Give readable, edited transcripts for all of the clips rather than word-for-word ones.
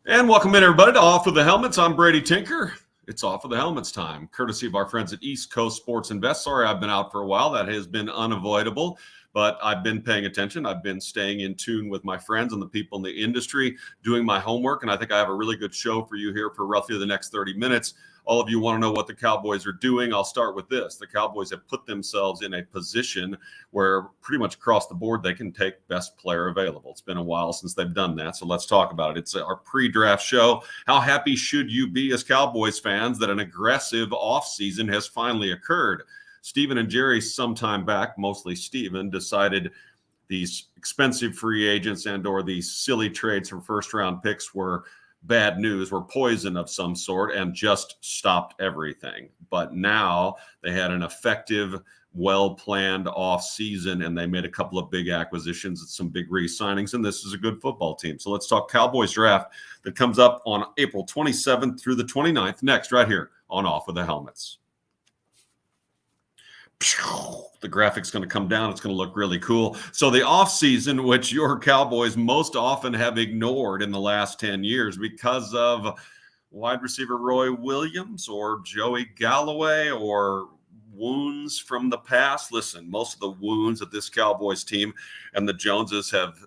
And welcome in, everybody, to Off with the Helmets. I'm Brady Tinker. It's Off with the Helmets time, courtesy of our friends at East Coast Sports Invest. Sorry, I've been out for a while. That has been unavoidable, but I've been paying attention. I've been staying in tune with my friends and the people in the industry, doing my homework, and I think I have a really good show for you here for roughly the next 30 minutes. All of you want to know what the Cowboys are doing. I'll start with this. The Cowboys have put themselves in a position where pretty much across the board, they can take best player available. It's been a while since they've done that, so let's talk about it. It's our pre-draft show. How happy should you be as Cowboys fans that an aggressive offseason has finally occurred? Stephen and Jerry, sometime back, mostly Stephen, decided these expensive free agents and or these silly trades for first-round picks were bad news, were poison of some sort, and just stopped everything. But now they had an effective, well-planned off-season, and they made a couple of big acquisitions and some big re-signings, and this is a good football team. So let's talk Cowboys draft that comes up on April 27th through the 29th, next right here on Off with the Helmets. The graphic's going to come down. It's going to look really cool. So the offseason, which your Cowboys most often have ignored in the last 10 years because of wide receiver Roy Williams or Joey Galloway or wounds from the past. Listen, most of the wounds that this Cowboys team and the Joneses have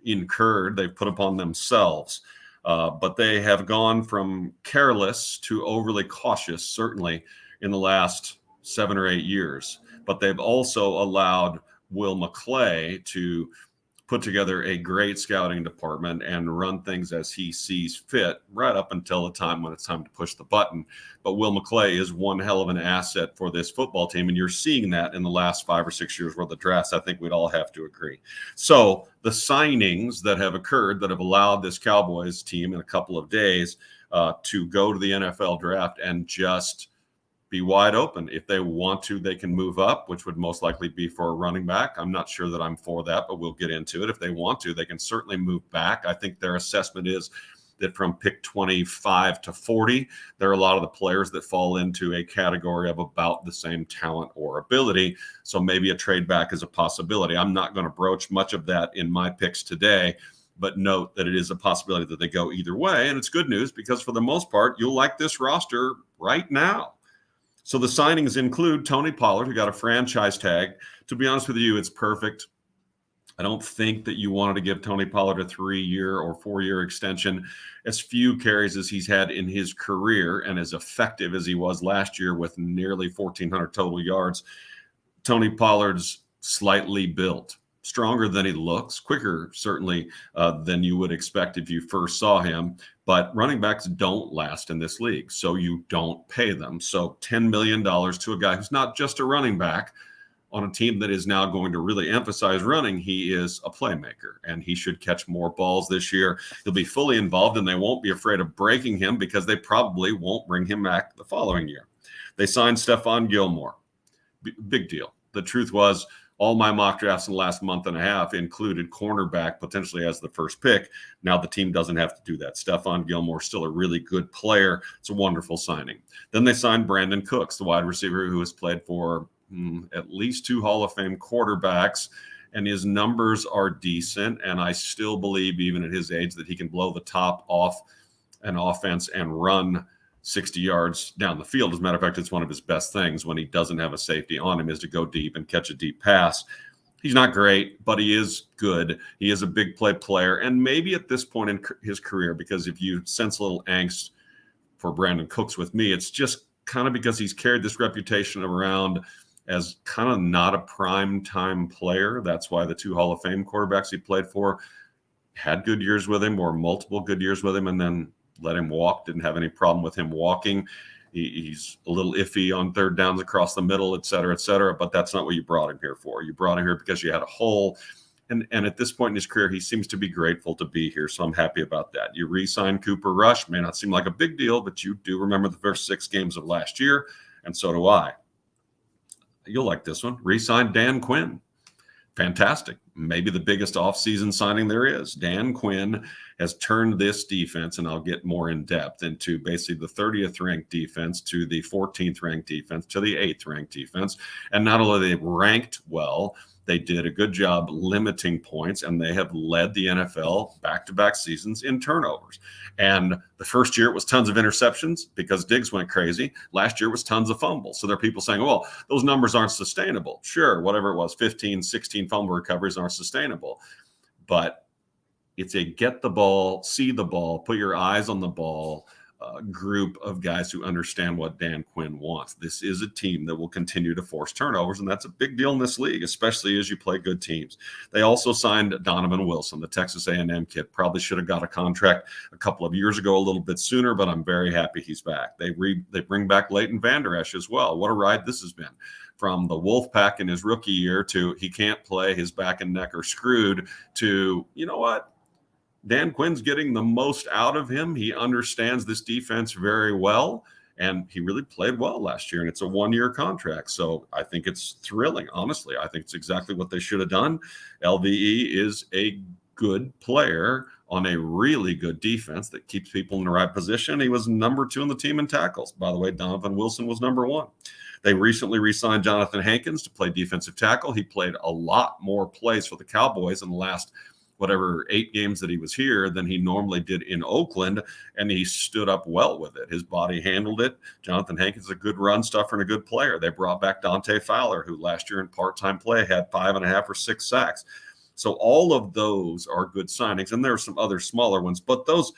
incurred, they've put upon themselves. But they have gone from careless to overly cautious, certainly in the last 7 or 8 years, but they've also allowed Will McClay to put together a great scouting department and run things as he sees fit right up until the time when it's time to push the button. But Will McClay is one hell of an asset for this football team, and you're seeing that in the last 5 or 6 years worth of drafts. I think we'd all have to agree. So the signings that have occurred that have allowed this Cowboys team in a couple of days to go to the NFL draft and just be wide open. If they want to, they can move up, which would most likely be for a running back. I'm not sure that I'm for that, but we'll get into it. If they want to, they can certainly move back. I think their assessment is that from pick 25 to 40, there are a lot of the players that fall into a category of about the same talent or ability. So maybe a trade back is a possibility. I'm not going to broach much of that in my picks today, but note that it is a possibility that they go either way. And it's good news because for the most part, you'll like this roster right now. So the signings include Tony Pollard, who got a franchise tag. To be honest with you, it's perfect. I don't think that you wanted to give Tony Pollard a 3-year or 4-year extension. As few carries as he's had in his career and as effective as he was last year with nearly 1,400 total yards, Tony Pollard's slightly built. Stronger than he looks, quicker certainly than you would expect if you first saw him. But running backs don't last in this league, so you don't pay them. So $10 million to a guy who's not just a running back on a team that is now going to really emphasize running, he is a playmaker, and he should catch more balls this year. He'll be fully involved, and they won't be afraid of breaking him because they probably won't bring him back the following year. They signed Stephon Gilmore. Big deal. The truth was, all my mock drafts in the last month and a half included cornerback potentially as the first pick. Now the team doesn't have to do that. Stephon Gilmore, still a really good player. It's a wonderful signing. Then they signed Brandon Cooks, the wide receiver who has played for at least 2 Hall of Fame quarterbacks, and his numbers are decent. And I still believe, even at his age, that he can blow the top off an offense and run 60 yards down the field. As a matter of fact, it's one of his best things when he doesn't have a safety on him is to go deep and catch a deep pass. He's not great, but he is good. He is a big play player. And maybe at this point in his career, because if you sense a little angst for Brandon Cooks with me, it's just kind of because he's carried this reputation around as kind of not a prime time player. That's why the 2 Hall of Fame quarterbacks he played for had good years with him or multiple good years with him and then let him walk, didn't have any problem with him walking. He's a little iffy on third downs across the middle, et cetera, but that's not what you brought him here for. You brought him here because you had a hole. And at this point in his career, he seems to be grateful to be here, so I'm happy about that. You re-sign Cooper Rush, may not seem like a big deal, but you do remember the first 6 games of last year, and so do I. You'll like this one. Re-sign Dan Quinn. Fantastic. Maybe the biggest offseason signing there is. Dan Quinn has turned this defense, and I'll get more in depth, into basically the 30th ranked defense to the 14th ranked defense to the 8th ranked defense. And not only are they ranked well, They did a good job limiting points, and they have led the NFL back-to-back seasons in turnovers. And the first year it was tons of interceptions because Diggs went crazy. Last year was tons of fumbles. So there are people saying, well, those numbers aren't sustainable. Sure, whatever it was, 15, 16 fumble recoveries aren't sustainable. But it's a get the ball, see the ball, put your eyes on the ball group of guys who understand what Dan Quinn wants. This is a team that will continue to force turnovers, and that's a big deal in this league, especially as you play good teams. They also signed Donovan Wilson, the Texas A&M kid. Probably should have got a contract a couple of years ago, a little bit sooner, but I'm very happy he's back. They bring back Leighton Vander Esch as well. What a ride this has been. From the Wolfpack in his rookie year to he can't play, his back and neck are screwed, to, you know what? Dan Quinn's getting the most out of him. He understands this defense very well, and he really played well last year, and it's a one-year contract. So I think it's thrilling, honestly. I think it's exactly what they should have done. LVE is a good player on a really good defense that keeps people in the right position. He was number 2 on the team in tackles. By the way, Donovan Wilson was number 1. They recently re-signed Jonathan Hankins to play defensive tackle. He played a lot more plays for the Cowboys in the last 8 games that he was here than he normally did in Oakland, and he stood up well with it. His body handled it. Jonathan Hankins is a good run stuffer and a good player. They brought back Dante Fowler, who last year in part-time play had 5.5 or 6 sacks. So all of those are good signings, and there are some other smaller ones, but those,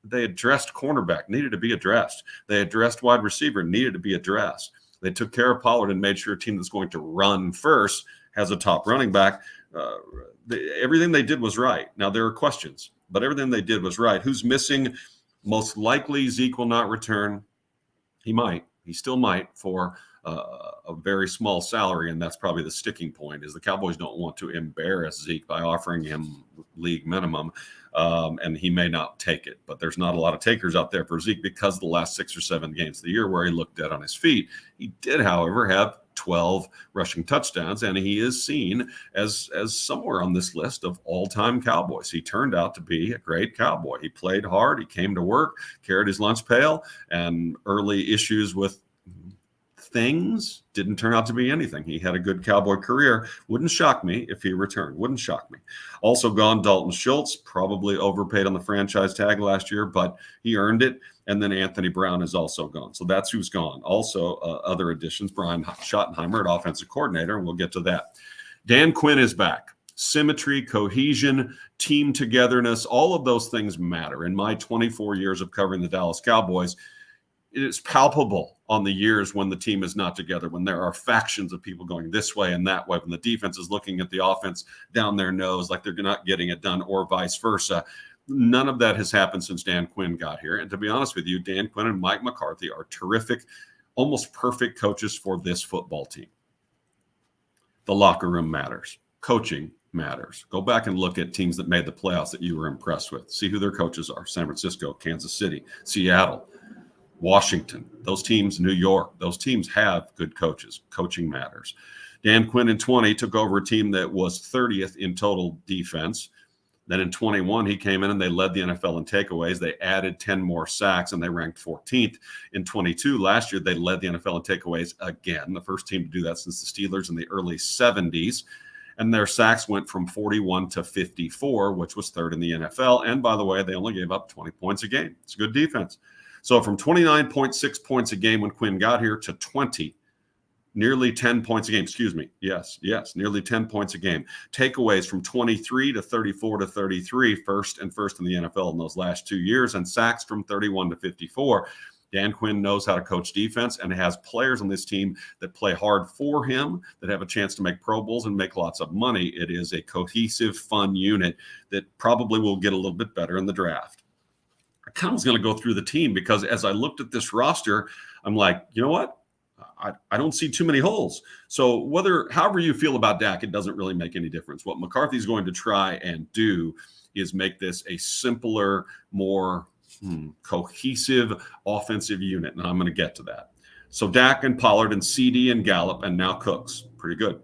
they addressed cornerback, needed to be addressed. They addressed wide receiver, needed to be addressed. They took care of Pollard and made sure a team that's going to run first has a top running back. Everything they did was right. Now, there are questions, but everything they did was right. Who's missing? Most likely Zeke will not return. He might. He still might for a very small salary, and that's probably the sticking point, is the Cowboys don't want to embarrass Zeke by offering him league minimum, and he may not take it. But there's not a lot of takers out there for Zeke because the last 6 or 7 games of the year where he looked dead on his feet. He did, however, have 12 rushing touchdowns, and he is seen as somewhere on this list of all-time Cowboys. He turned out to be a great Cowboy. He played hard. He came to work, carried his lunch pail, and early issues with things didn't turn out to be anything. He had a good Cowboy career. Wouldn't shock me if he returned. Wouldn't shock me. Also gone, Dalton Schultz, probably overpaid on the franchise tag last year, but he earned it. And then Anthony Brown is also gone. So that's who's gone. Also, other additions, Brian Schottenheimer at offensive coordinator, and we'll get to that. Dan Quinn is back. Symmetry, cohesion, team togetherness, all of those things matter. In my 24 years of covering the Dallas Cowboys, it is palpable on the years when the team is not together, when there are factions of people going this way and that way, when the defense is looking at the offense down their nose like they're not getting it done, or vice versa. None of that has happened since Dan Quinn got here. And to be honest with you, Dan Quinn and Mike McCarthy are terrific, almost perfect coaches for this football team. The locker room matters. Coaching matters. Go back and look at teams that made the playoffs that you were impressed with. See who their coaches are. San Francisco, Kansas City, Seattle, Washington, those teams, New York, those teams have good coaches. Coaching matters. Dan Quinn in 20 took over a team that was 30th in total defense. Then in 21, he came in and they led the NFL in takeaways. They added 10 more sacks and they ranked 14th. In 22, last year, they led the NFL in takeaways again, the first team to do that since the Steelers in the early 70s. And their sacks went from 41 to 54, which was 3rd in the NFL. And by the way, they only gave up 20 points a game. It's a good defense. So from 29.6 points a game when Quinn got here to 20, nearly 10 points a game. Excuse me. Yes, nearly 10 points a game. Takeaways from 23 to 34 to 33, first in the NFL in those last 2 years, and sacks from 31 to 54. Dan Quinn knows how to coach defense and has players on this team that play hard for him, that have a chance to make Pro Bowls and make lots of money. It is a cohesive, fun unit that probably will get a little bit better in the draft. I kind of was going to go through the team because as I looked at this roster, I'm like, you know what? I don't see too many holes. So however you feel about Dak, it doesn't really make any difference. What McCarthy's going to try and do is make this a simpler, more cohesive offensive unit. And I'm going to get to that. So Dak and Pollard and CD and Gallup and now Cooks, pretty good.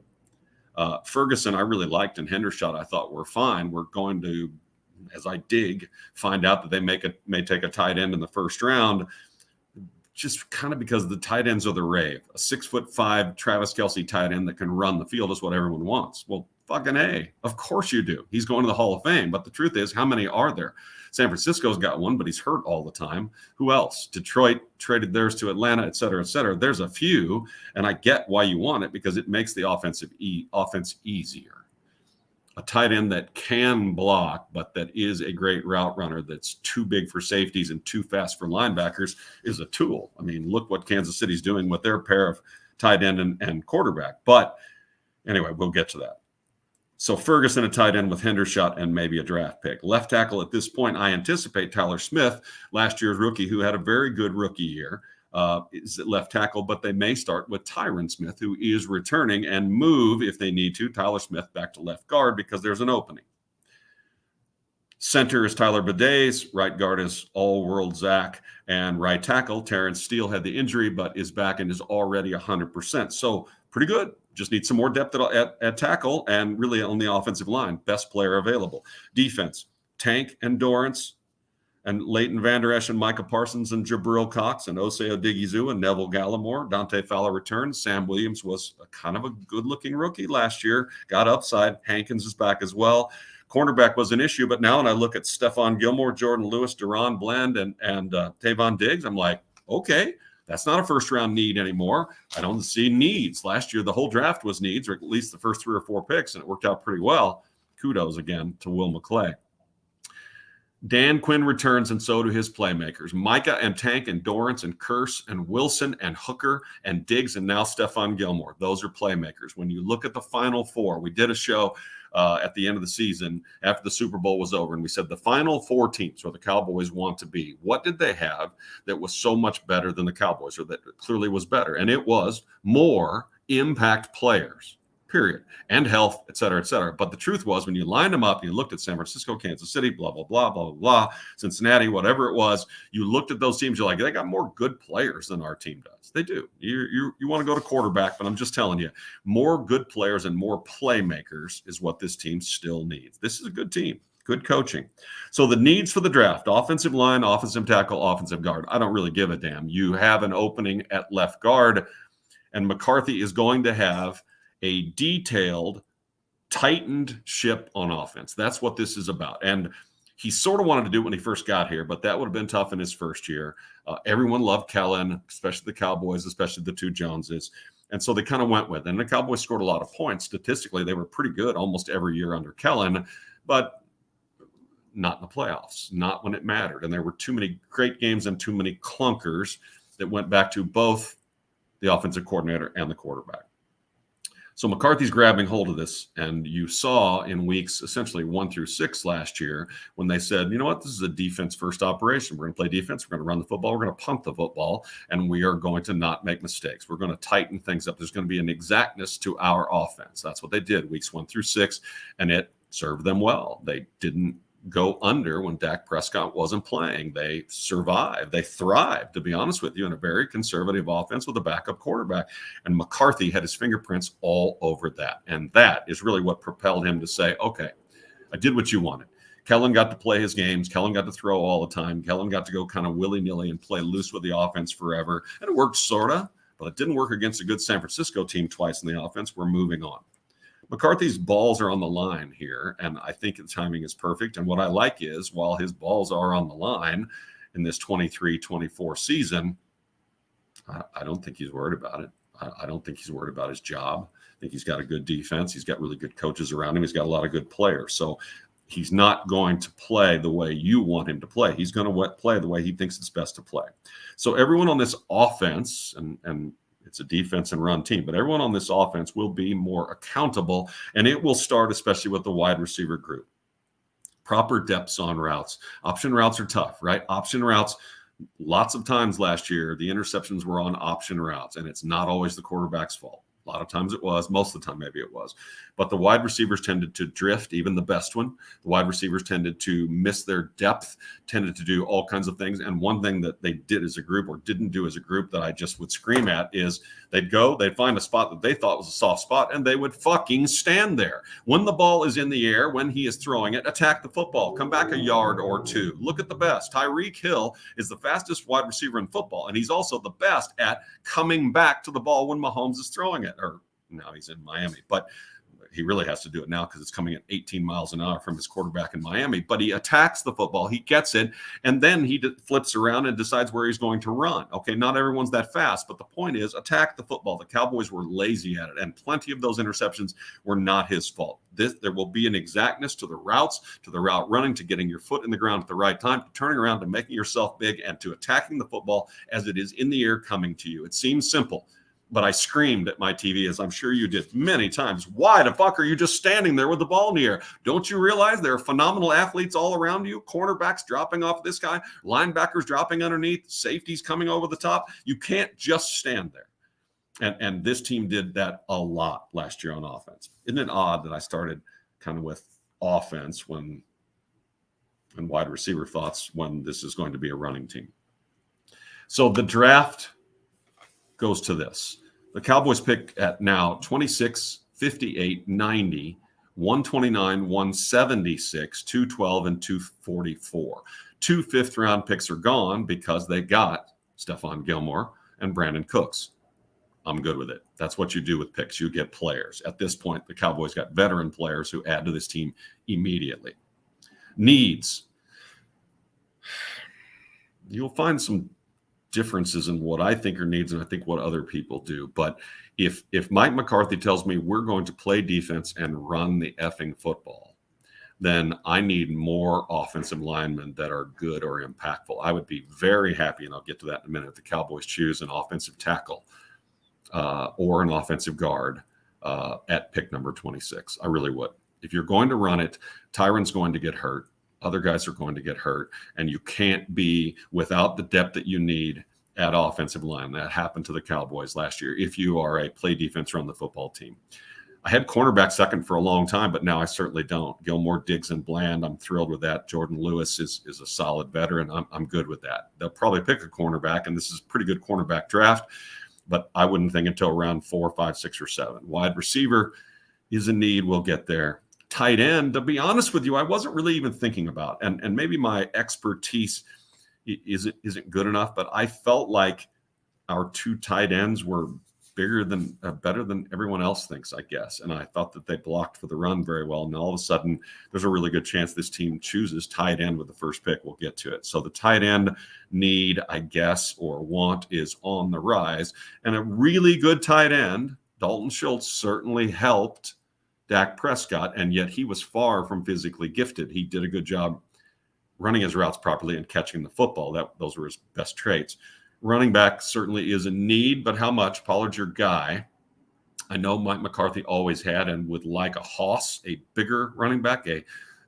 Ferguson, I really liked, and Hendershot I thought were fine. We're going to, as I dig, find out that they may take a tight end in the first round. just kind of because the tight ends are the rave. A 6'5" Travis Kelce tight end that can run the field is what everyone wants. Well, fucking A. Of course you do. He's going to the Hall of Fame. But the truth is, how many are there? San Francisco's got one, but he's hurt all the time. Who else? Detroit traded theirs to Atlanta, et cetera, et cetera. There's a few, and I get why you want it because it makes the offense easier. A tight end that can block, but that is a great route runner that's too big for safeties and too fast for linebackers is a tool. I mean, look what Kansas City's doing with their pair of tight end and quarterback. But anyway, we'll get to that. So Ferguson, a tight end with Hendershot and maybe a draft pick. Left tackle at this point, I anticipate Tyler Smith, last year's rookie, who had a very good rookie year, is at left tackle, but they may start with Tyron Smith, who is returning, and move, if they need to, Tyler Smith back to left guard because there's an opening. Center is Tyler Bidays. Right guard is all-world Zach. And right tackle, Terrence Steele had the injury, but is back and is already 100%. So pretty good. Just need some more depth at tackle and really on the offensive line. Best player available. Defense, Tank and Dorrance and Leighton Vander Esch and Micah Parsons and Jabril Cox and Osei Odighizu and Neville Gallimore. Dante Fowler returns. Sam Williams was kind of a good-looking rookie last year. Got upside. Hankins is back as well. Cornerback was an issue, but now when I look at Stephon Gilmore, Jordan Lewis, Deron Bland, and Tavon Diggs, I'm like, okay, that's not a first-round need anymore. I don't see needs. Last year, the whole draft was needs, or at least the first 3 or 4 picks, and it worked out pretty well. Kudos again to Will McClay. Dan Quinn returns, and so do his playmakers. Micah and Tank and Dorrance and Curse and Wilson and Hooker and Diggs and now Stephon Gilmore. Those are playmakers. When you look at the Final Four, we did a show at the end of the season after the Super Bowl was over, and we said the Final Four teams where the Cowboys want to be, what did they have that was so much better than the Cowboys, or that clearly was better? And it was more impact players. Period. And health, et cetera, et cetera. But the truth was, when you lined them up and you looked at San Francisco, Kansas City, blah, blah, blah, blah, blah, blah, Cincinnati, whatever it was, you looked at those teams, you're like, they got more good players than our team does. They do. You want to go to quarterback, but I'm just telling you, more good players and more playmakers is what this team still needs. This is a good team. Good coaching. So the needs for the draft: offensive line, offensive tackle, offensive guard. I don't really give a damn. You have an opening at left guard, and McCarthy is going to have a detailed, tightened ship on offense. That's what this is about. And he sort of wanted to do it when he first got here, but that would have been tough in his first year. Everyone loved Kellen, especially the Cowboys, especially the two Joneses. And so they kind of went with it. And the Cowboys scored a lot of points. Statistically, they were pretty good almost every year under Kellen, but not in the playoffs, not when it mattered. And there were too many great games and too many clunkers that went back to both the offensive coordinator and the quarterback. So McCarthy's grabbing hold of this, and you saw in weeks essentially 1 through 6 last year when they said, you know what, this is a defense-first operation. We're going to play defense. We're going to run the football. We're going to punt the football, and we are going to not make mistakes. We're going to tighten things up. There's going to be an exactness to our offense. That's what they did weeks 1 through 6, and it served them well. They didn't go under when Dak Prescott wasn't playing. They survived. They thrived, to be honest with you, in a very conservative offense with a backup quarterback. And McCarthy had his fingerprints all over that. And that is really what propelled him to say, okay, I did what you wanted. Kellen got to play his games. Kellen got to throw all the time. Kellen got to go kind of willy-nilly and play loose with the offense forever. And it worked sort of, but it didn't work against a good San Francisco team twice in the offense. We're moving on. McCarthy's balls are on the line here, and I think the timing is perfect. And what I like is, while his balls are on the line in this 23-24 season, I don't think he's worried about it. I don't think he's worried about his job. I think he's got a good defense. He's got really good coaches around him. He's got a lot of good players. So he's not going to play the way you want him to play. He's going to play the way he thinks it's best to play. So everyone on this offense, and it's a defense and run team, but everyone on this offense will be more accountable, and it will start especially with the wide receiver group. Proper depths on routes. Option routes are tough, right? Option routes, lots of times last year, the interceptions were on option routes, and it's not always the quarterback's fault. A lot of times it was. Most of the time, maybe it was. But the wide receivers tended to drift, even the best one. The wide receivers tended to miss their depth, tended to do all kinds of things. And one thing that they did as a group or didn't do as a group that I just would scream at is they'd find a spot that they thought was a soft spot, and they would fucking stand there. When the ball is in the air, when he is throwing it, attack the football, come back a yard or two. Look at the best. Tyreek Hill is the fastest wide receiver in football, and he's also the best at coming back to the ball when Mahomes is throwing it. Or now he's in Miami, but he really has to do it now because it's coming at 18 miles an hour from his quarterback in Miami. But he attacks the football, he gets it, and then he flips around and decides where he's going to run. Okay, not everyone's that fast, but the point is attack the football. The Cowboys were lazy at it, and plenty of those interceptions were not his fault. There will be an exactness to the routes, to the route running, to getting your foot in the ground at the right time, to turning around, to making yourself big, and to attacking the football as it is in the air coming to you. It seems simple, but I screamed at my TV, as I'm sure you did many times. Why the fuck are you just standing there with the ball in the air? Don't you realize there are phenomenal athletes all around you? Cornerbacks dropping off this guy, linebackers dropping underneath, safeties coming over the top. You can't just stand there. And this team did that a lot last year on offense. Isn't it odd that I started kind of with offense and wide receiver thoughts when this is going to be a running team? So the draft goes to this. The Cowboys pick at now 26, 58, 90, 129, 176, 212, and 244. 2 fifth-round picks are gone because they got Stephon Gilmore and Brandon Cooks. I'm good with it. That's what you do with picks. You get players. At this point, the Cowboys got veteran players who add to this team immediately. Needs. You'll find some differences in what I think are needs and I think what other people do. But if Mike McCarthy tells me we're going to play defense and run the effing football, then I need more offensive linemen that are good or impactful. I would be very happy, and I'll get to that in a minute, if the Cowboys choose an offensive tackle or an offensive guard at pick number 26. I really would. If you're going to run it, Tyron's going to get hurt. Other guys are going to get hurt, and you can't be without the depth that you need at offensive line. That happened to the Cowboys last year if you are a play defense, run the football team. I had cornerback second for a long time, but now I certainly don't. Gilmore, Diggs, and Bland, I'm thrilled with that. Jordan Lewis is a solid veteran. I'm good with that. They'll probably pick a cornerback, and this is a pretty good cornerback draft, but I wouldn't think until round 4, 5, 6, or 7. Wide receiver is a need. We'll get there. Tight end, to be honest with you, I wasn't really even thinking about, and maybe my expertise isn't good enough, but I felt like our 2 tight ends were better than everyone else thinks, I guess. And I thought that they blocked for the run very well. And all of a sudden, there's a really good chance this team chooses tight end with the first pick. We'll get to it. So the tight end need, I guess, or want is on the rise. And a really good tight end, Dalton Schultz, certainly helped Dak Prescott, and yet he was far from physically gifted. He did a good job running his routes properly and catching the football. Those were his best traits. Running back certainly is a need, but how much? Pollard's your guy. I know Mike McCarthy always had and would like a hoss, a bigger running back, a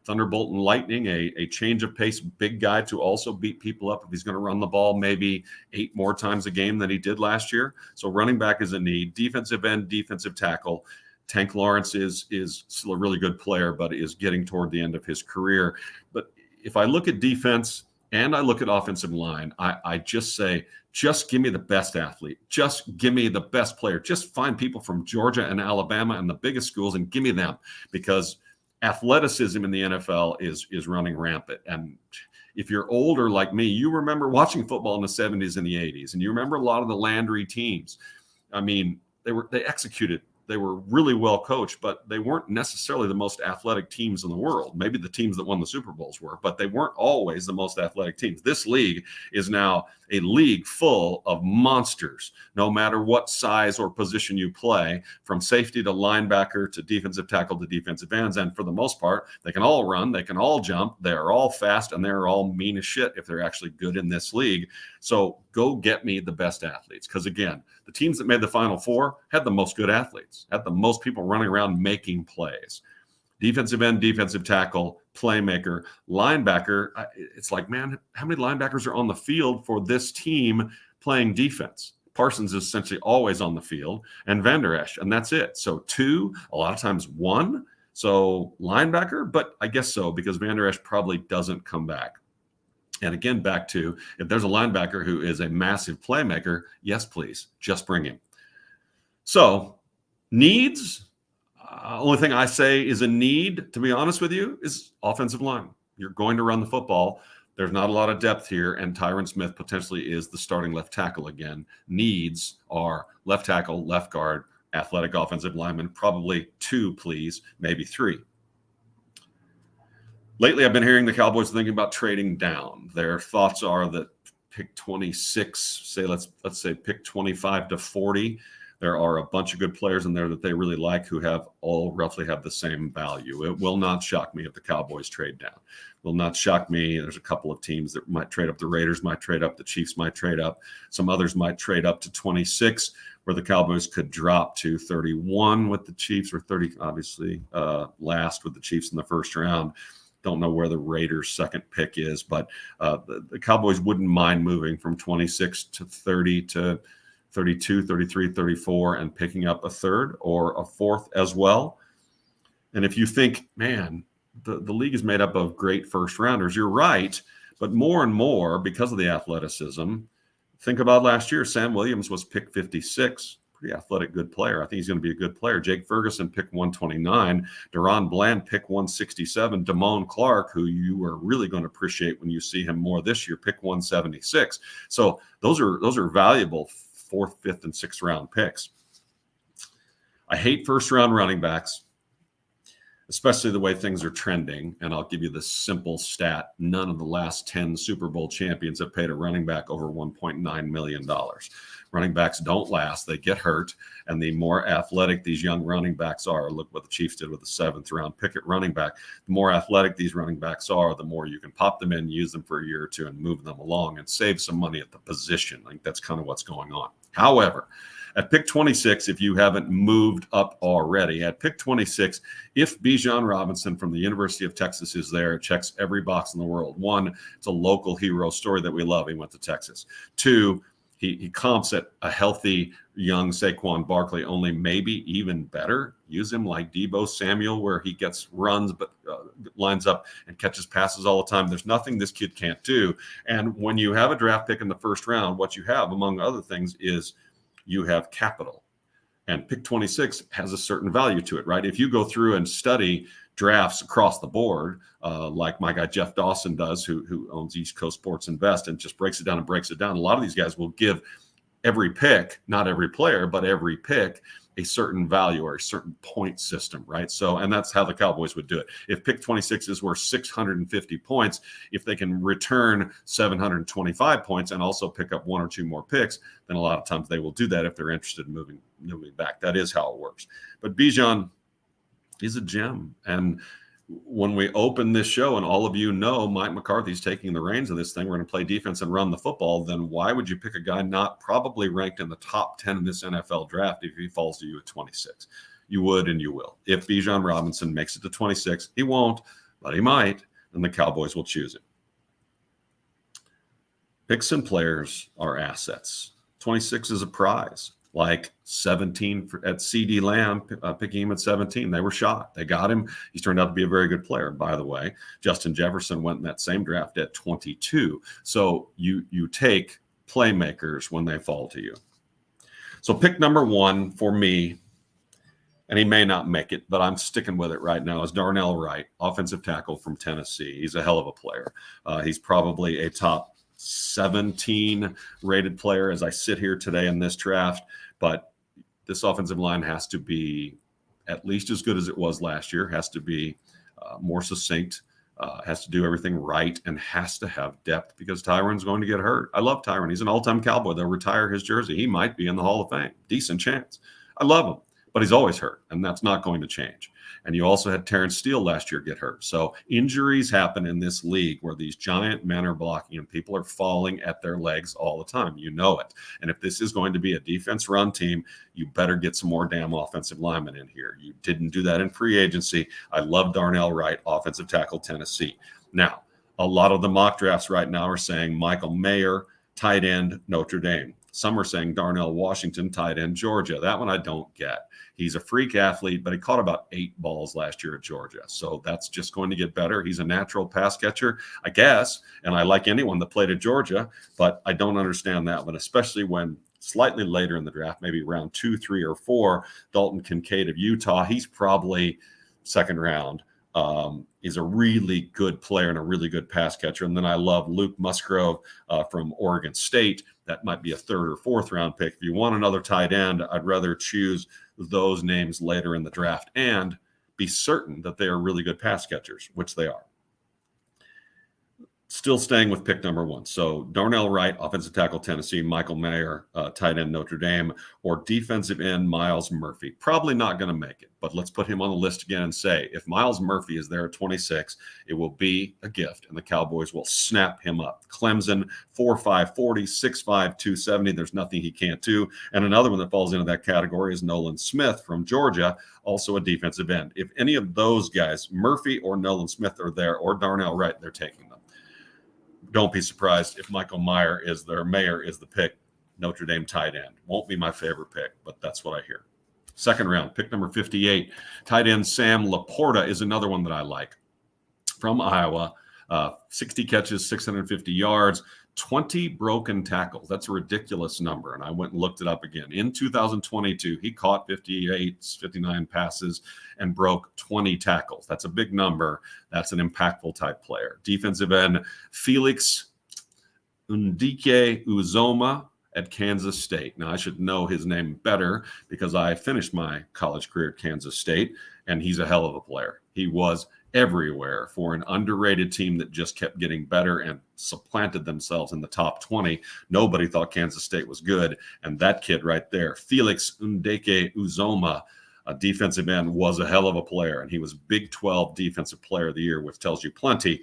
thunderbolt and lightning, a change of pace big guy to also beat people up if he's going to run the ball maybe 8 more times a game than he did last year. So running back is a need. Defensive end, defensive tackle. Tank Lawrence is still a really good player, but is getting toward the end of his career. But if I look at defense and I look at offensive line, I just say, just give me the best athlete. Just give me the best player. Just find people from Georgia and Alabama and the biggest schools and give me them, because athleticism in the NFL is running rampant. And if you're older like me, you remember watching football in the 70s and the 80s, and you remember a lot of the Landry teams. I mean, they executed. They were really well coached, but they weren't necessarily the most athletic teams in the world. Maybe the teams that won the Super Bowls were, but they weren't always the most athletic teams. This league is now a league full of monsters, no matter what size or position you play, from safety to linebacker to defensive tackle to defensive ends. And for the most part, they can all run, they can all jump, they're all fast, and they're all mean as shit if they're actually good in this league. So go get me the best athletes. Because again, the teams that made the Final Four had the most good athletes, had the most people running around making plays. Defensive end, defensive tackle, playmaker, linebacker. It's like, man, how many linebackers are on the field for this team playing defense? Parsons is essentially always on the field, and Van Der Esch, and that's it. So 2, a lot of times 1. So linebacker, but I guess so, because Van Der Esch probably doesn't come back. And again, back to, if there's a linebacker who is a massive playmaker, yes, please, just bring him. So needs, only thing I say is a need, to be honest with you, is offensive line. You're going to run the football. There's not a lot of depth here, and Tyron Smith potentially is the starting left tackle again. Needs are left tackle, left guard, athletic offensive lineman, probably 2, please, maybe 3. Lately, I've been hearing the Cowboys thinking about trading down. Their thoughts are that pick 26, say let's say pick 25 to 40. There are a bunch of good players in there that they really like who have all roughly have the same value. It will not shock me if the Cowboys trade down. It will not shock me. There's a couple of teams that might trade up. The Raiders might trade up. The Chiefs might trade up. Some others might trade up to 26, where the Cowboys could drop to 31 with the Chiefs, or 30, obviously, last with the Chiefs in the first round. Don't know where the Raiders' second pick is, but the Cowboys wouldn't mind moving from 26 to 30 to 32, 33, 34, and picking up a third or a fourth as well. And if you think, man, the league is made up of great first rounders, you're right. But more and more, because of the athleticism, think about last year. Sam Williams was pick 56. Pretty athletic, good player. I think he's going to be a good player. Jake Ferguson, pick 129. Deron Bland, pick 167. Damone Clark, who you are really going to appreciate when you see him more this year, pick 176. So those are valuable 4th, 5th, and 6th round picks. I hate first round running backs, especially the way things are trending. And I'll give you the simple stat. None of the last 10 Super Bowl champions have paid a running back over $1.9 million. Running backs don't last. They get hurt. And the more athletic these young running backs are, look what the Chiefs did with the 7th round pick at running back. The more athletic these running backs are, the more you can pop them in, use them for a year or two, and move them along and save some money at the position. I think that's kind of what's going on. However, at pick 26, if you haven't moved up already, at pick 26, if Bijan Robinson from the University of Texas is there, it checks every box in the world. 1, it's a local hero story that we love. He went to Texas. 2, he comps at a healthy young Saquon Barkley, only maybe even better. Use him like Deebo Samuel, where he gets runs but lines up and catches passes all the time. There's nothing this kid can't do. And when you have a draft pick in the first round, what you have, among other things, is you have capital. And pick 26 has a certain value to it, right? If you go through and study drafts across the board, like my guy Jeff Dawson does, who owns East Coast Sports Invest, and just breaks it down. A lot of these guys will give every pick, not every player, but every pick, a certain value or a certain point system, right? So, and that's how the Cowboys would do it. If pick 26 is worth 650 points, if they can return 725 points and also pick up 1 or 2 more picks, then a lot of times they will do that if they're interested in moving back. That is how it works. But Bijan, he's a gem. And when we open this show, and all of you know Mike McCarthy's taking the reins of this thing, we're going to play defense and run the football, then why would you pick a guy not probably ranked in the top 10 in this NFL draft if he falls to you at 26? You would and you will. If Bijan Robinson makes it to 26, he won't, but he might, and the Cowboys will choose him. Picks and players are assets. 26 is a prize. Like 17 at CD Lamb, picking him at 17. They were shot. They got him. He's turned out to be a very good player, by the way. Justin Jefferson went in that same draft at 22. So you take playmakers when they fall to you. So pick number 1 for me, and he may not make it, but I'm sticking with it right now, is Darnell Wright, offensive tackle from Tennessee. He's a hell of a player. He's probably a top 17 rated player as I sit here today in this draft, but this offensive line has to be at least as good as it was last year, has to be more succinct, has to do everything right, and has to have depth because Tyron's going to get hurt. I love Tyron. He's an all-time Cowboy. They'll retire his jersey. He might be in the Hall of Fame. Decent chance. I love him, but he's always hurt, and that's not going to change. And you also had Terrence Steele last year get hurt. So injuries happen in this league where these giant men are blocking and people are falling at their legs all the time. You know it. And if this is going to be a defense run team, you better get some more damn offensive linemen in here. You didn't do that in free agency. I love Darnell Wright, offensive tackle, Tennessee. Now, a lot of the mock drafts right now are saying Michael Mayer, tight end, Notre Dame. Some are saying Darnell Washington, tight end, Georgia. That one I don't get. He's a freak athlete, but he caught about 8 balls last year at Georgia. So that's just going to get better. He's a natural pass catcher, I guess. And I like anyone that played at Georgia, but I don't understand that one, especially when slightly later in the draft, maybe round 2, 3, or 4, Dalton Kincaid of Utah. He's probably second round. He's a really good player and a really good pass catcher. And then I love Luke Musgrove from Oregon State. That might be a 3rd or 4th round pick. If you want another tight end, I'd rather choose those names later in the draft and be certain that they are really good pass catchers, which they are. Still staying with pick number 1. So Darnell Wright, offensive tackle, Tennessee, Michael Mayer, tight end, Notre Dame, or defensive end, Myles Murphy. Probably not going to make it, but let's put him on the list again and say, if Myles Murphy is there at 26, it will be a gift, and the Cowboys will snap him up. Clemson, 4.5 40, 6'5", 270. There's nothing he can't do. And another one that falls into that category is Nolan Smith from Georgia, also a defensive end. If any of those guys, Murphy or Nolan Smith, are there, or Darnell Wright, they're taking them. Don't be surprised if Michael Mayer is the pick, Notre Dame tight end. Won't be my favorite pick, but that's what I hear. Second round, pick number 58, tight end Sam Laporta is another one that I like. From Iowa, 60 catches, 650 yards, 20 broken tackles. That's a ridiculous number, and I went and looked it up again. In 2022, he caught 59 passes and broke 20 tackles. That's a big number. That's an impactful type player. Defensive end, Felix Undike Uzoma at Kansas State. Now, I should know his name better because I finished my college career at Kansas State, and he's a hell of a player. He was everywhere for an underrated team that just kept getting better and supplanted themselves in the top 20. Nobody thought Kansas State was good, and that kid right there, Felix Undike Uzoma, a defensive end, was a hell of a player, and he was Big 12 Defensive Player of the Year, which tells you plenty.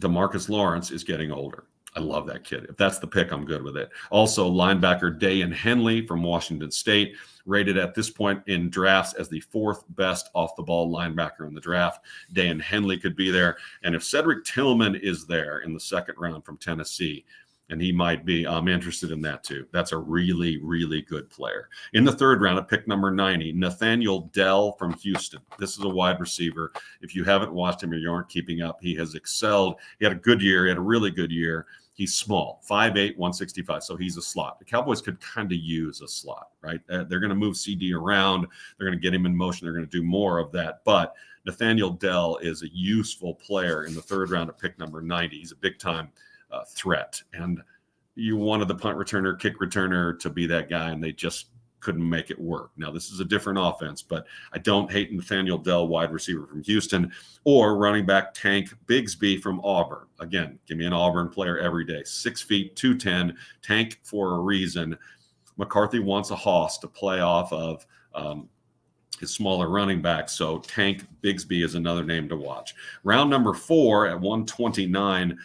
DeMarcus Lawrence is getting older. I love that kid. If that's the pick, I'm good with it. Also, linebacker Dayan Henley from Washington State, rated at this point in drafts as the 4th best off-the-ball linebacker in the draft. Dayan Henley could be there. And if Cedric Tillman is there in the 2nd round from Tennessee, and he might be, I'm interested in that too. That's a really, really good player. In the 3rd round at pick number 90, Nathaniel Dell from Houston. This is a wide receiver. If you haven't watched him or you aren't keeping up, he has excelled. He had a good year. He had a really good year. He's small, 5'8", 165, so he's a slot. The Cowboys could kind of use a slot, right? They're going to move CD around. They're going to get him in motion. They're going to do more of that. But Nathaniel Dell is a useful player in the 3rd round at pick number 90. He's a big-time threat. And you wanted the punt returner, kick returner to be that guy, and they just couldn't make it work. Now, this is a different offense, but I don't hate Nathaniel Dell, wide receiver from Houston, or running back Tank Bigsby from Auburn. Again, give me an Auburn player every day. 6 feet, 210, Tank for a reason. McCarthy wants a hoss to play off of his smaller running back, so Tank Bigsby is another name to watch. Round number 4 at 129,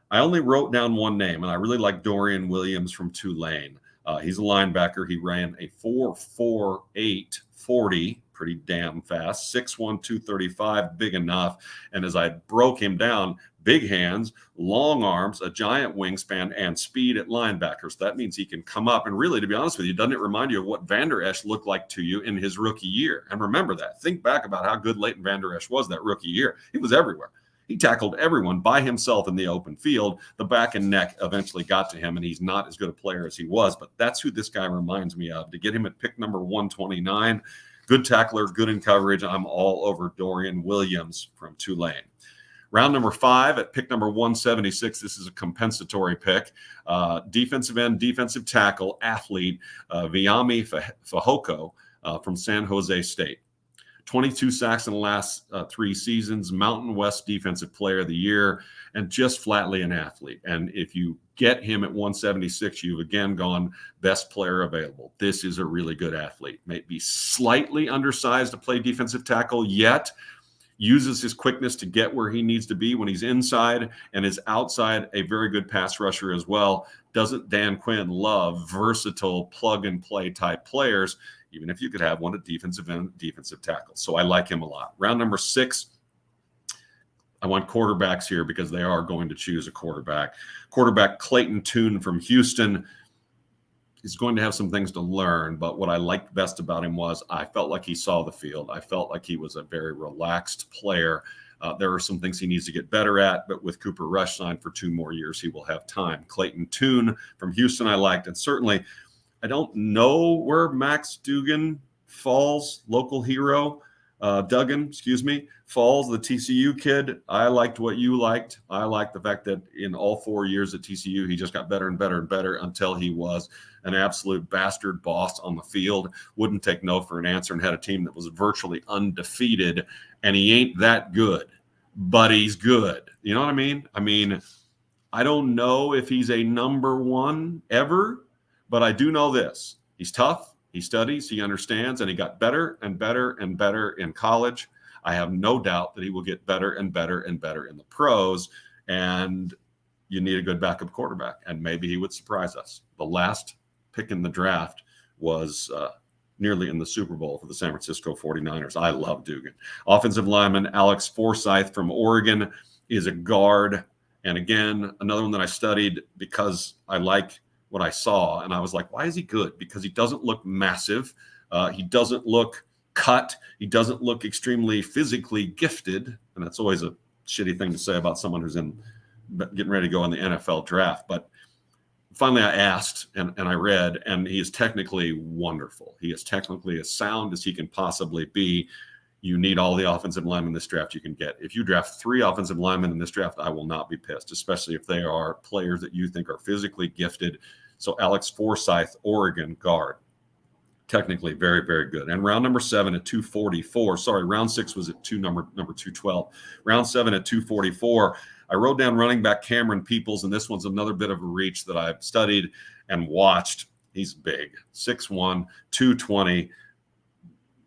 I only wrote down one name, and I really like Dorian Williams from Tulane. He's a linebacker. He ran a 4.48 40, pretty damn fast, 6'1", 235, big enough. And as I broke him down, big hands, long arms, a giant wingspan, and speed at linebacker. So that means he can come up. And really, to be honest with you, doesn't it remind you of what Van Der Esch looked like to you in his rookie year? And remember that. Think back about how good Leighton Van Der Esch was that rookie year. He was everywhere. He tackled everyone by himself in the open field. The back and neck eventually got to him, and he's not as good a player as he was, but that's who this guy reminds me of. To get him at pick number 129, good tackler, good in coverage. I'm all over Dorian Williams from Tulane. Round number 5 at pick number 176. This is a compensatory pick. Defensive end, defensive tackle, athlete, Viami Fehoko from San Jose State. 22 sacks in the last 3 seasons, Mountain West Defensive Player of the Year, and just flatly an athlete. And if you get him at 176, you've again gone best player available. This is a really good athlete. Maybe slightly undersized to play defensive tackle, yet uses his quickness to get where he needs to be when he's inside, and is outside a very good pass rusher as well. Doesn't Dan Quinn love versatile plug-and-play type players, even if you could have one at defensive end, defensive tackle? So I like him a lot. Round number 6, I want quarterbacks here because they are going to choose a quarterback. Quarterback Clayton Tune from Houston is going to have some things to learn, but what I liked best about him was I felt like he saw the field. I felt like he was a very relaxed player. There are some things he needs to get better at, but with Cooper Rush signed for 2 more years, he will have time. Clayton Tune from Houston I liked, and certainly I don't know where Max Duggan falls, local hero. Duggan, excuse me, Falls, the TCU kid. I liked what you liked. I liked the fact that in all 4 years at TCU, he just got better and better and better until he was an absolute bastard boss on the field, wouldn't take no for an answer, and had a team that was virtually undefeated. And he ain't that good, but he's good. You know what I mean? I don't know if he's a number 1 ever, but I do know this. He's tough. He studies, he understands, and he got better and better and better in college. I have no doubt that he will get better and better and better in the pros, and you need a good backup quarterback, and maybe he would surprise us. The last pick in the draft was nearly in the Super Bowl for the San Francisco 49ers. I love Duggan. Offensive lineman Alex Forsyth from Oregon is a guard, and again, another one that I studied because I like what I saw, and I was like, why is he good? Because he doesn't look massive. He doesn't look cut. He doesn't look extremely physically gifted, and that's always a shitty thing to say about someone who's getting ready to go in the NFL draft. But finally I asked and I read, and he is technically wonderful. He is technically as sound as he can possibly be. You need all the offensive linemen in this draft you can get. If you draft 3 offensive linemen in this draft, I will not be pissed, especially if they are players that you think are physically gifted. So Alex Forsyth, Oregon guard, technically very, very good. And round number 7 at 244. Sorry, round 6 was at number 212. Round 7 at 244. I wrote down running back Cameron Peoples, and this one's another bit of a reach that I've studied and watched. He's big, 6'1", 220.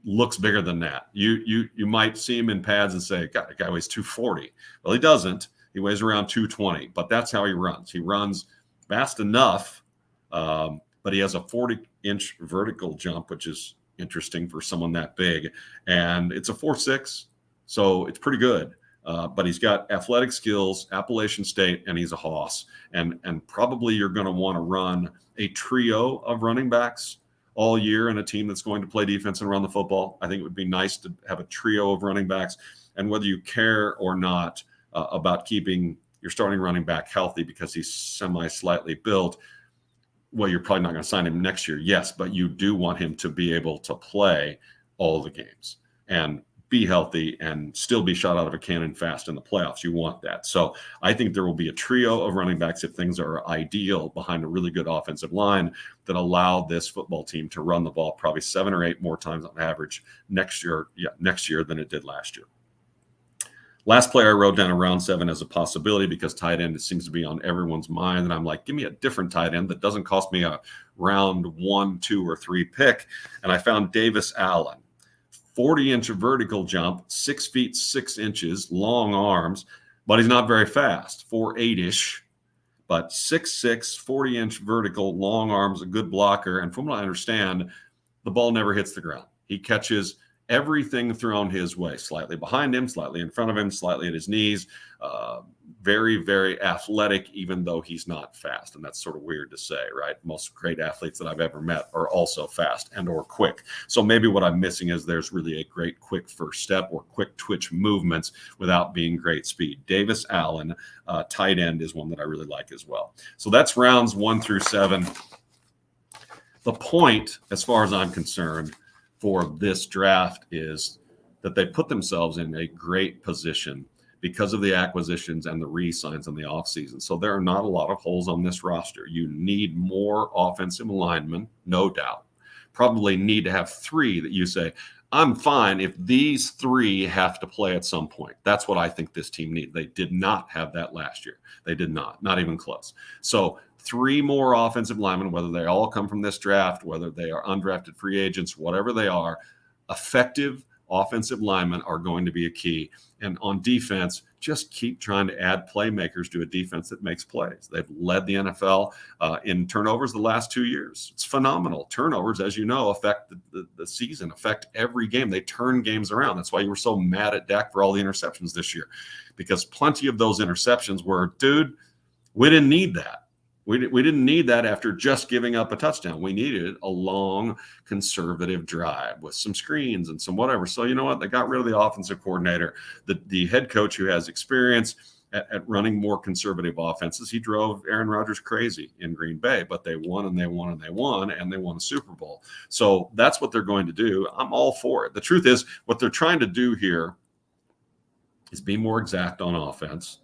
Looks bigger than that. You might see him in pads and say, God, that guy weighs 240. Well, he doesn't. He weighs around 220, but that's how he runs. He runs fast enough, but he has a 40-inch vertical jump, which is interesting for someone that big. And it's a 4.6, so it's pretty good. But he's got athletic skills, Appalachian State, and he's a hoss. And probably you're going to want to run a trio of running backs all year in a team that's going to play defense and run the football. I think it would be nice to have a trio of running backs. And whether you care or not about keeping your starting running back healthy because he's slightly built, well, you're probably not going to sign him next year. Yes, but you do want him to be able to play all the games and be healthy and still be shot out of a cannon fast in the playoffs. You want that. So I think there will be a trio of running backs if things are ideal behind a really good offensive line that allow this football team to run the ball probably 7 or 8 more times on average next year than it did last year. Last player I wrote down in round 7 as a possibility because tight end seems to be on everyone's mind. And I'm like, give me a different tight end that doesn't cost me a round 1, 2, or 3 pick. And I found Davis Allen. 40-inch vertical jump, 6 feet 6 inches, long arms, but he's not very fast, 4.8-ish, but 6'6", 40-inch vertical, long arms, a good blocker. And from what I understand, the ball never hits the ground. He catches everything thrown his way, slightly behind him, slightly in front of him, slightly at his knees. Very, very athletic, even though he's not fast. And that's sort of weird to say, right? Most great athletes that I've ever met are also fast and or quick. So maybe what I'm missing is there's really a great quick first step or quick twitch movements without being great speed. Davis Allen, tight end, is one that I really like as well. So that's rounds 1 through 7. The point, as far as I'm concerned, for this draft is that they put themselves in a great position because of the acquisitions and the re-signs in the offseason. So there are not a lot of holes on this roster. You need more offensive linemen, no doubt. Probably need to have 3 that you say, I'm fine if these 3 have to play at some point. That's what I think this team needs. They did not have that last year. They did not even close. So 3 more offensive linemen, whether they all come from this draft, whether they are undrafted free agents, whatever they are, effective offensive linemen are going to be a key. And on defense, just keep trying to add playmakers to a defense that makes plays. They've led the NFL in turnovers the last 2 years. It's phenomenal. Turnovers, as you know, affect the season, affect every game. They turn games around. That's why you were so mad at Dak for all the interceptions this year, because plenty of those interceptions were, dude, we didn't need that. We didn't need that after just giving up a touchdown. We needed a long, conservative drive with some screens and some whatever. So you know what? They got rid of the offensive coordinator, the head coach who has experience at running more conservative offenses. He drove Aaron Rodgers crazy in Green Bay, but they won and they won and they won and they won a Super Bowl. So that's what they're going to do. I'm all for it. The truth is, what they're trying to do here is be more exact on offense.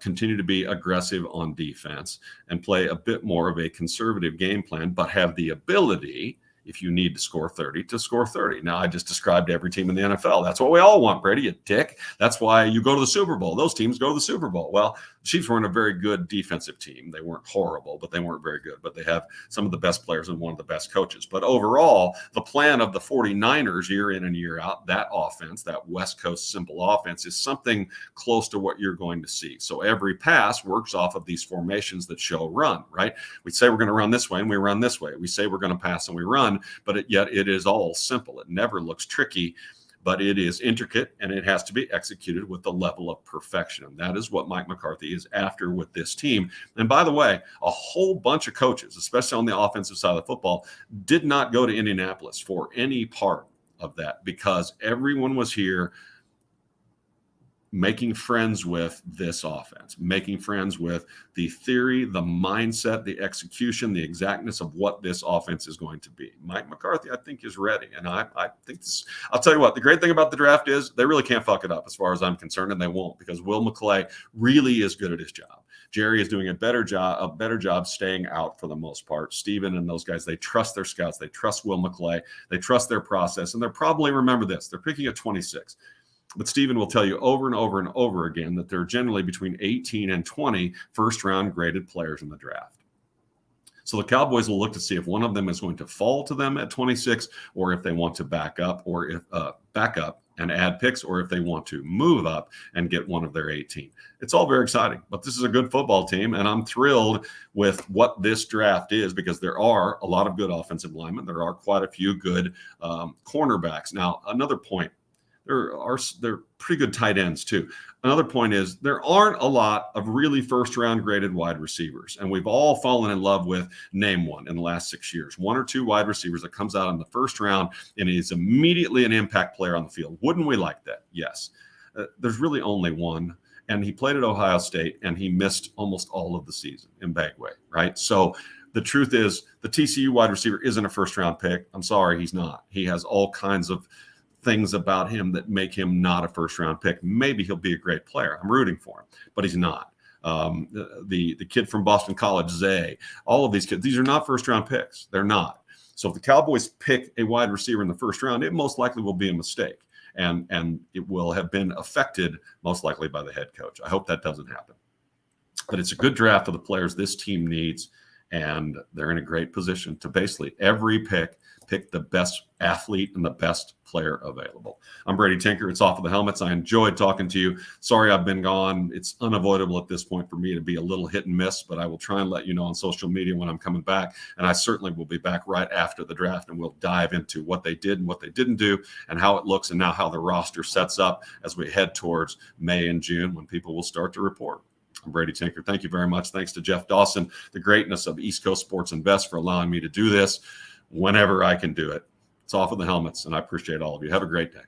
Continue to be aggressive on defense and play a bit more of a conservative game plan, but have the ability, if you need to score 30, to score 30. Now, I just described every team in the NFL. That's what we all want, Brady, you dick. That's why you go to the Super Bowl. Those teams go to the Super Bowl. Well, the Chiefs weren't a very good defensive team. They weren't horrible, but they weren't very good. But they have some of the best players and one of the best coaches. But overall, the plan of the 49ers year in and year out, that offense, that West Coast simple offense, is something close to what you're going to see. So every pass works off of these formations that show run, right? We say we're going to run this way and we run this way. We say we're going to pass and we run, but yet it is all simple. It never looks tricky, but it is intricate and it has to be executed with the level of perfection. And that is what Mike McCarthy is after with this team. And by the way, a whole bunch of coaches, especially on the offensive side of the football, did not go to Indianapolis for any part of that, because everyone was here making friends with this offense, making friends with the theory, the mindset, the execution, the exactness of what this offense is going to be. Mike McCarthy, I think, is ready. And I think this, I'll tell you what, the great thing about the draft is they really can't fuck it up as far as I'm concerned, and they won't, because Will McClay really is good at his job. Jerry is doing a better job staying out for the most part. Steven and those guys, they trust their scouts. They trust Will McClay. They trust their process. And they're probably, remember this, they're picking at 26. But Steven will tell you over and over and over again that there are generally between 18 and 20 first-round graded players in the draft. So the Cowboys will look to see if one of them is going to fall to them at 26, or if they want to back up, or if back up and add picks, or if they want to move up and get one of their 18. It's all very exciting, but this is a good football team, and I'm thrilled with what this draft is, because there are a lot of good offensive linemen. There are quite a few good cornerbacks. Now, another point, they're pretty good tight ends too. Another point is there aren't a lot of really first-round graded wide receivers, and we've all fallen in love with, name one, in the last 6 years. One or two wide receivers that comes out in the first round and is immediately an impact player on the field. Wouldn't we like that? Yes. There's really only one, and he played at Ohio State, and he missed almost all of the season in Bagway, right? So the truth is the TCU wide receiver isn't a first-round pick. I'm sorry, he's not. He has all kinds of things about him that make him not a first-round pick. Maybe he'll be a great player. I'm rooting for him, but he's not. The kid from Boston College, Zay, all of these kids, these are not first-round picks. They're not. So if the Cowboys pick a wide receiver in the first round, it most likely will be a mistake, and it will have been affected most likely by the head coach. I hope that doesn't happen. But it's a good draft of the players this team needs, and they're in a great position to basically every pick the best athlete and the best player available. I'm Brady Tinker. It's Off of the Helmets. I enjoyed talking to you. Sorry I've been gone. It's unavoidable at this point for me to be a little hit and miss, but I will try and let you know on social media when I'm coming back. And I certainly will be back right after the draft, and we'll dive into what they did and what they didn't do and how it looks, and now how the roster sets up as we head towards May and June, when people will start to report. I'm Brady Tinker. Thank you very much. Thanks to Jeff Dawson, the greatness of East Coast Sports Invest, for allowing me to do this whenever I can do it. It's Off of the Helmets, and I appreciate all of you. Have a great day.